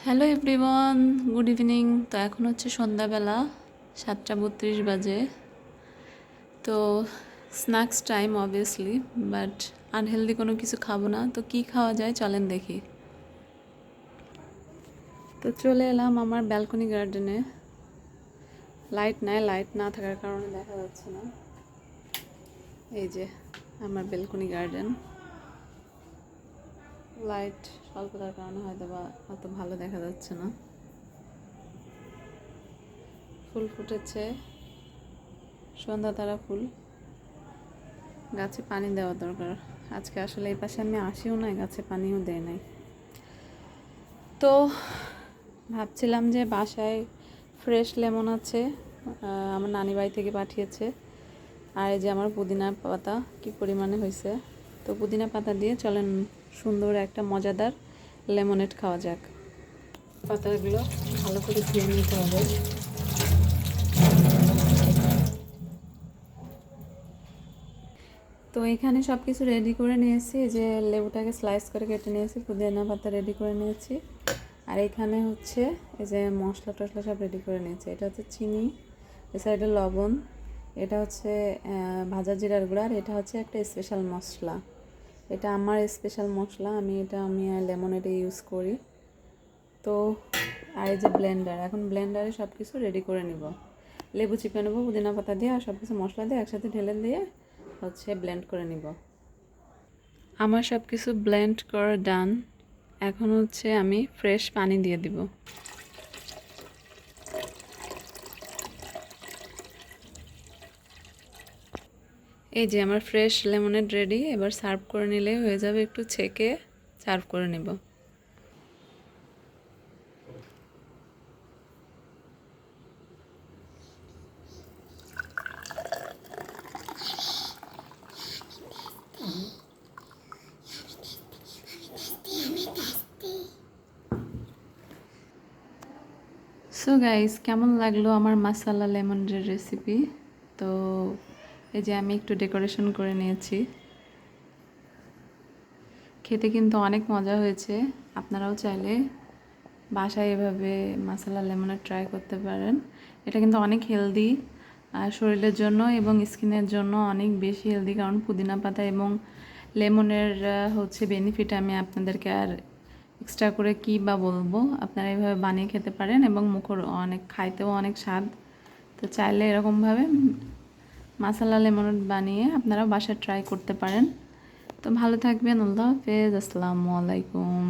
Hello everyone, good evening. তো এখন হচ্ছে সন্ধ্যাবেলা 7:32 বাজে। তো snacks time obviously, but unhealthy কোনো কিছু খাবো না। তো কি খাওয়া যায় চলেন দেখি। তো চলে এলাম আমার ব্যালকনি গার্ডেনে। লাইট নাই, লাইট না থাকার কারণে দেখা যাচ্ছে না। এই যে আমার ব্যালকনি গার্ডেন। লাইট স্বল্পতার কারণে হয়তো বা অত ভালো দেখা যাচ্ছে না। ফুল ফুটেছে, সন্ধ্যা তারা ফুল। গাছে পানি দেওয়া দরকার। আজকে আসলে এই পাশে আমি আসিও নাই, গাছে পানিও দেয় নাই। তো ভাবছিলাম যে বাসায় ফ্রেশ লেমন আছে, আমার নানি বাড়ি থেকে পাঠিয়েছে। আর এই যে আমার পুদিনা পাতা কি পরিমাণে হয়েছে। তো পুদিনা পাতা দিয়ে চলেন সুন্দর একটা মজাদার লেমনেড খাওয়া যাক। পাতাগুলো ভালো করে ধুয়ে নিতে হবে। তো এখানে সব কিছু রেডি করে নিয়েছি, যে লেবুটাকে স্লাইস করে কেটে নিয়েছি, পুদিনা পাতা রেডি করে নিয়েছি। আর এখানে হচ্ছে এই যে মশলা টশলা সব রেডি করে নিয়েছি। এটা হচ্ছে চিনি, এ সাইডে লবণ, এটা হচ্ছে ভাজা জিরার গুঁড়া, আর এটা হচ্ছে একটা স্পেশাল মশলা। এটা আমার স্পেশাল মশলা, আমি লেমনেডে ইউজ করি। তো আর এই যে ব্লেন্ডার, এখন ব্লেন্ডারে সব কিছু রেডি করে নিব। লেবু চিপে নেবো পুদিনা পাতা দিয়ে, আর সব কিছু মশলা দিয়ে একসাথে ঢেলে দিয়ে হচ্ছে ব্লেন্ড করে নিব। আমার সব কিছু ব্লেন্ড করা ডান। এখন হচ্ছে আমি ফ্রেশ পানি দিয়ে দিব। এই যে আমার ফ্রেশ লেমনেড রেডি। এবার সার্ভ করে নিলে হয়ে যাবে, একটু ছেঁকে সার্ভ করে নেব। সো গাইস, কেমন লাগলো আমার মাসালা লেমনের রেসিপি? তো এই যে আমি একটু ডেকোরেশন করে নিয়েছি। খেতে কিন্তু অনেক মজা হয়েছে। আপনারাও চাইলে বাসায় এভাবে মাসালা লেমনের ট্রাই করতে পারেন। এটা কিন্তু অনেক হেলদি, শরীরের জন্য এবং স্কিনের জন্য অনেক বেশি হেলদি, কারণ পুদিনা পাতা এবং লেমনের হচ্ছে বেনিফিট আমি আপনাদেরকে আর এক্সট্রা করে কি বা বলবো। আপনারা এইভাবে বানিয়ে খেতে পারেন এবং মুখর অনেক, খাইতেও অনেক স্বাদ। তো চাইলে এরকমভাবে মাসালা লেমন বানিয়ে আপনারা বাসায় ট্রাই করতে পারেন। তো ভালো থাকবেন। আল্লাহ হাফেজ, আসসালামু আলাইকুম।